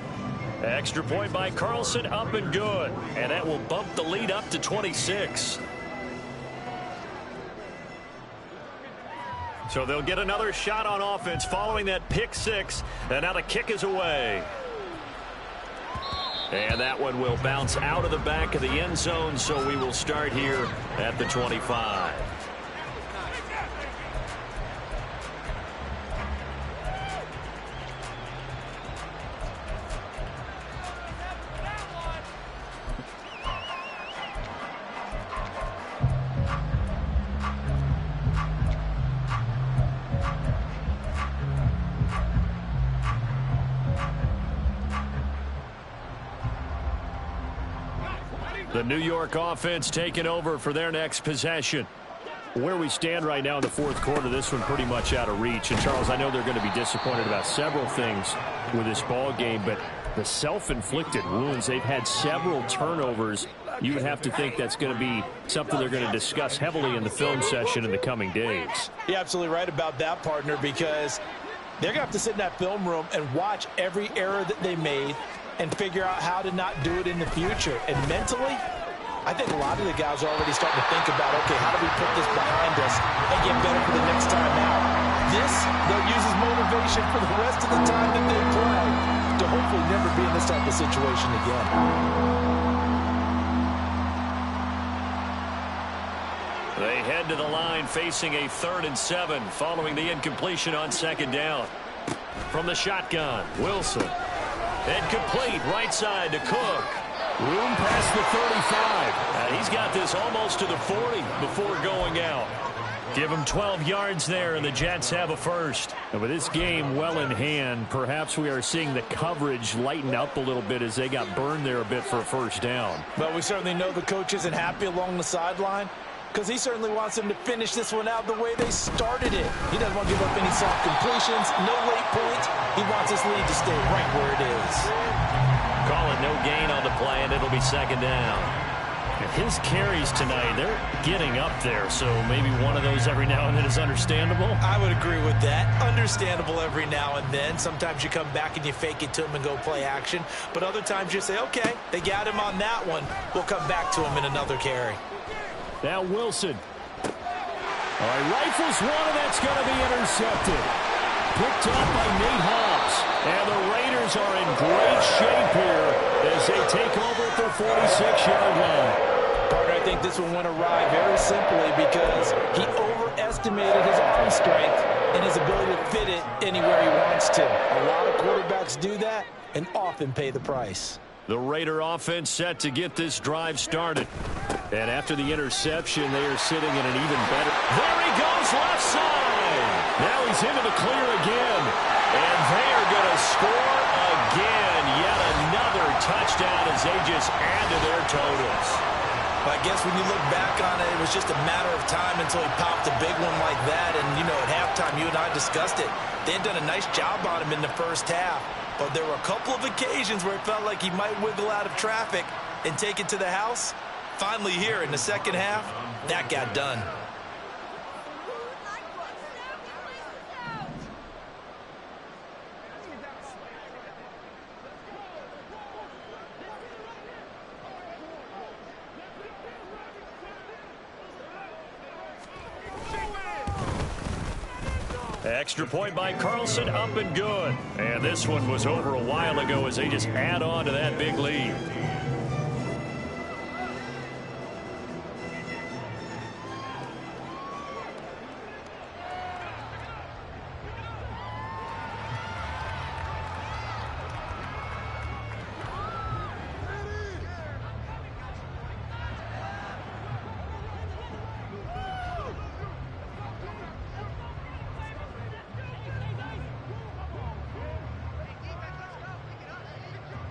Extra point by Carlson, up and good. And that will bump the lead up to 26. So they'll get another shot on offense following that pick six. And now the kick is away. And that one will bounce out of the back of the end zone, so we will start here at the 25. The New York offense taking over for their next possession. Where we stand right now in the fourth quarter, this one pretty much out of reach. And, Charles, I know they're going to be disappointed about several things with this ball game, but the self-inflicted wounds, they've had several turnovers. You would have to think that's going to be something they're going to discuss heavily in the film session in the coming days. You're absolutely right about that, partner, because they're going to have to sit in that film room and watch every error that they made and figure out how to not do it in the future. And mentally, I think a lot of the guys are already starting to think about, okay, how do we put this behind us and get better for the next time out? This, they'll use as motivation for the rest of the time that they play to hopefully never be in this type of situation again. They head to the line facing a 3rd and 7 following the incompletion on 2nd down. From the shotgun, Wilson. And complete right side to Cook. Room past the 35. He's got this almost to the 40 before going out. Give him 12 yards there, and the Jets have a first. And with this game well in hand, perhaps we are seeing the coverage lighten up a little bit as they got burned there a bit for a first down. But we certainly know the coach isn't happy along the sideline, because he certainly wants them to finish this one out the way they started it. He doesn't want to give up any soft completions, no late points. He wants his lead to stay right where it is. Call it no gain on the play, and it'll be 2nd down. And his carries tonight, they're getting up there, so maybe one of those every now and then is understandable. I would agree with that. Understandable every now and then. Sometimes you come back and you fake it to him and go play action. But other times you say, okay, they got him on that one. We'll come back to him in another carry. Now Wilson. All right, rifles one, and that's going to be intercepted. Picked up by Nate Hobbs. And the Raiders are in great shape here as they take over at their 46-yard line. Partner, I think this one went awry very simply because he overestimated his arm strength and his ability to fit it anywhere he wants to. A lot of quarterbacks do that and often pay the price. The Raider offense set to get this drive started. And after the interception, they are sitting in an even better. There he goes, left side. Now he's into the clear again. And they are going to score again. Yet another touchdown as they just add to their totals. I guess when you look back on it, it was just a matter of time until he popped a big one like that. And, you know, at halftime, you and I discussed it. They had done a nice job on him in the first half. But there were a couple of occasions where it felt like he might wiggle out of traffic and take it to the house. Finally here in the second half, that got done. Extra point by Carlson, up and good. And this one was over a while ago as they just add on to that big lead.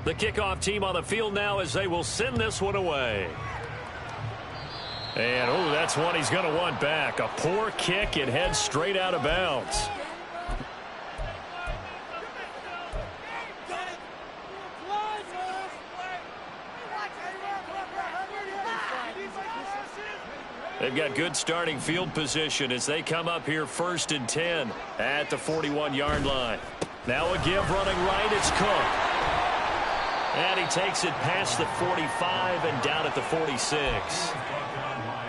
The kickoff team on the field now as they will send this one away. And, oh, that's one he's going to want back. A poor kick. It heads straight out of bounds. They've got good starting field position as they come up here 1st and 10 at the 41-yard line. Now a give running right. It's Cook. And he takes it past the 45 and down at the 46.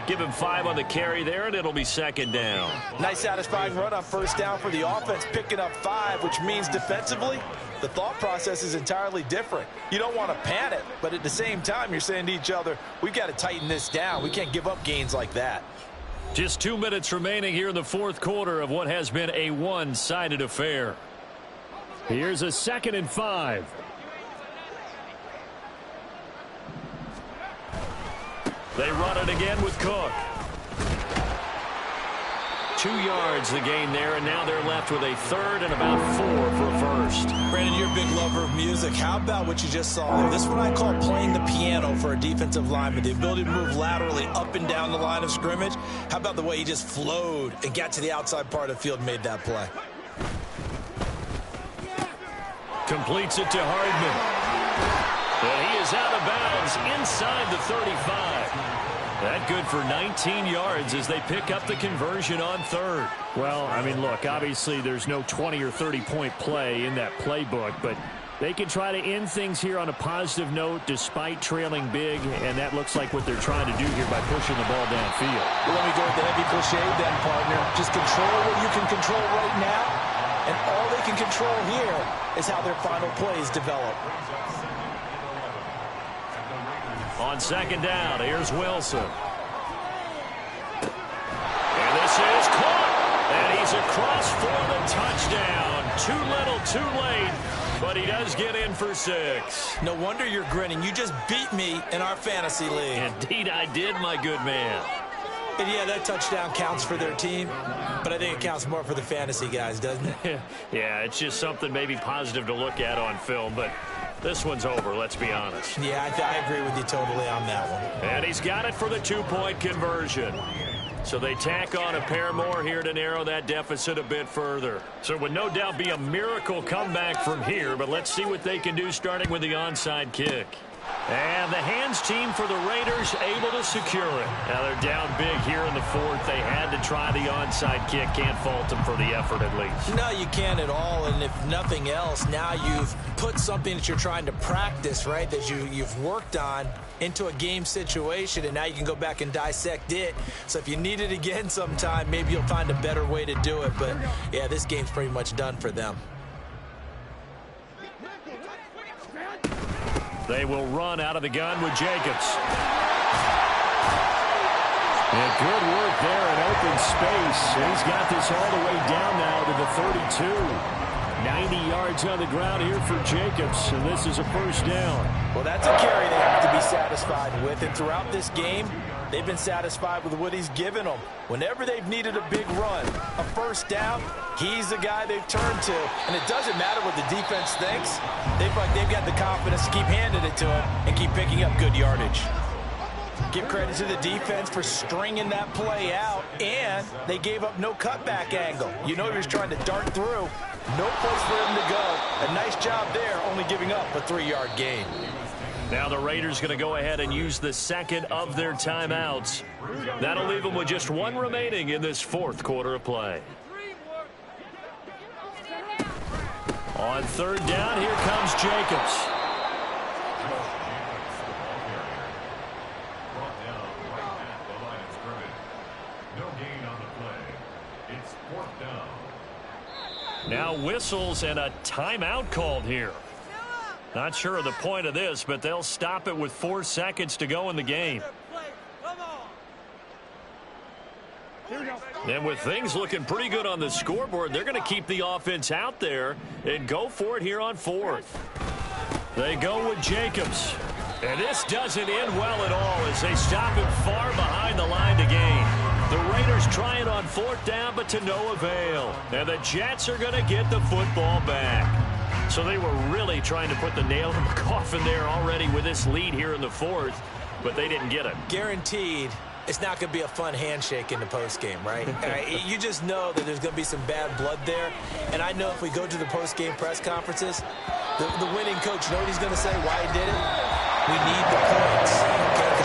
Give him 5 on the carry there, and it'll be 2nd down. Nice satisfying run on 1st down for the offense, picking up 5, which means defensively, the thought process is entirely different. You don't want to panic, but at the same time, you're saying to each other, we've got to tighten this down. We can't give up gains like that. Just 2 minutes remaining here in the 4th quarter of what has been a one-sided affair. Here's a 2nd and 5. They run it again with Cook. 2 yards the gain there, and now they're left with a 3rd and about 4 for a first. Brandon, you're a big lover of music. How about what you just saw there? This is what I call playing the piano for a defensive lineman. The ability to move laterally up and down the line of scrimmage. How about the way he just flowed and got to the outside part of the field and made that play? Completes it to Hardman. And he is out of bounds inside the 35. That good for 19 yards as they pick up the conversion on 3rd. Well, I mean, look, obviously there's no 20 or 30-point play in that playbook, but they can try to end things here on a positive note despite trailing big, and that looks like what they're trying to do here by pushing the ball downfield. Well, let me go with the heavy cliche then, partner. Just control what you can control right now, and all they can control here is how their final plays develop. On 2nd down, here's Wilson. And this is caught. And he's across for the touchdown. Too little, too late. But he does get in for 6. No wonder you're grinning. You just beat me in our fantasy league. Indeed I did, my good man. And yeah, that touchdown counts for their team, but I think it counts more for the fantasy guys, doesn't it? Yeah, it's just something maybe positive to look at on film, but this one's over, let's be honest. Yeah, I agree with you totally on that one. And he's got it for the 2-point conversion. So they tack on a pair more here to narrow that deficit a bit further. So it would no doubt be a miracle comeback from here, but let's see what they can do starting with the onside kick. And the hands team for the Raiders able to secure it. Now they're down big here in the 4th. They had to try the onside kick. Can't fault them for the effort at least. No, you can't at all. And if nothing else, now you've put something that you're trying to practice, right, that you've worked on into a game situation, and now you can go back and dissect it. So if you need it again sometime, maybe you'll find a better way to do it. But, yeah, this game's pretty much done for them. They will run out of the gun with Jacobs. And good work there in open space. And he's got this all the way down now to the 32. 90 yards on the ground here for Jacobs, and this is a 1st down. Well, that's a carry they have to be satisfied with, and throughout this game, they've been satisfied with what he's given them. Whenever they've needed a big run, a 1st down, he's the guy they've turned to. And it doesn't matter what the defense thinks. They've got the confidence to keep handing it to him and keep picking up good yardage. Give credit to the defense for stringing that play out, and they gave up no cutback angle. You know he was trying to dart through. No place for him to go. A nice job there, only giving up a 3-yard gain. Now the Raiders going to go ahead and use the 2nd of their timeouts. That'll leave them with just 1 remaining in this 4th quarter of play. On 3rd down, here comes Jacobs. Now whistles and a timeout called here. Not sure of the point of this, but they'll stop it with 4 seconds to go in the game. And with things looking pretty good on the scoreboard, they're going to keep the offense out there and go for it here on 4th. They go with Jacobs. And this doesn't end well at all as they stop him far behind the line to gain. The Raiders try it on 4th down, but to no avail. And the Jets are going to get the football back. So they were really trying to put the nail in the coffin there already with this lead here in the 4th, but they didn't get it. Guaranteed it's not going to be a fun handshake in the postgame, right? You just know that there's going to be some bad blood there. And I know if we go to the postgame press conferences, the winning coach, you know what he's going to say, why he did it? We need the points. Okay?